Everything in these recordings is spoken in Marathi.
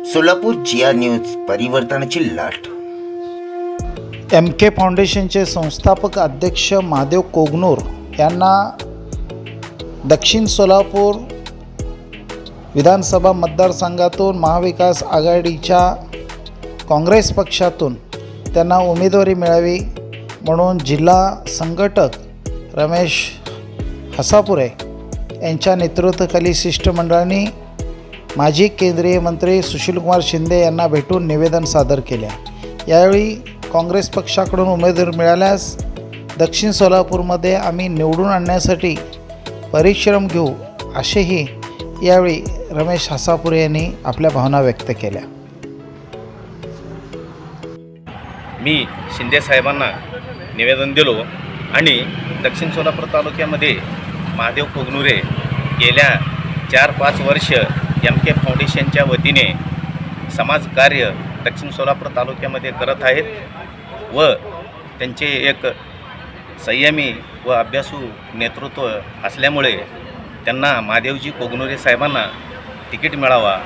सोलापूर जिया न्यूज परिवर्तनाची लाट। MK फाउंडेशनचे संस्थापक अध्यक्ष महादेव कोगनूर यांना दक्षिण सोलापूर विधानसभा मतदारसंघातून महाविकास आघाडीच्या काँग्रेस पक्षातून त्यांना उमेदवारी मिळावी म्हणून जिल्हा संघटक रमेश हसापुरे यांच्या नेतृत्वाखाली शिष्टमंडळाने माजी केंद्रीय मंत्री सुशीलकुमार शिंदे यांना भेटून निवेदन सादर केले। यावेळी काँग्रेस पक्षाकडून उमेदवारी मिळाल्यास दक्षिण सोलापूरमध्ये आम्ही निवडून आणण्यासाठी परिश्रम घेऊ असेही यावेळी रमेश हसापुरे यांनी आपल्या भावना व्यक्त केल्या। मी शिंदे साहेबांना निवेदन दिलो आणि दक्षिण सोलापूर तालुक्यामध्ये महादेव कोगनुरे गेल्या 4-5 वर्ष MK फाउंडेशनच्या वतीने समाजकार्य दक्षिण सोलापूर तालुक्यामध्ये करत आहेत व त्यांचे एक संयमी व अभ्यासू नेतृत्व असल्यामुळे त्यांना महादेवजी कोगनुरे साहेबांना तिकीट मिळावा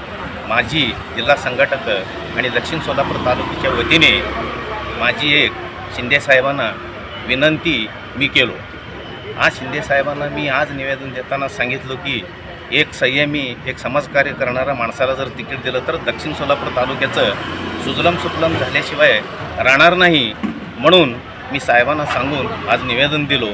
माझी जिल्हा संघटक आणि दक्षिण सोलापूर तालुक्याच्या वतीने माझी एक शिंदे साहेबांना विनंती मी केलो। आज शिंदे साहेबांना मी आज निवेदन देताना सांगितलं की एक संयमी एक समाजकार्य करणाऱ्या माणसाला जर तिकीट दिलं तर दक्षिण सोलापूर तालुक्याचं सुजलम सुफलम झाल्याशिवाय राहणार नाही, म्हणून मी साहेबांना सांगून आज निवेदन दिलो।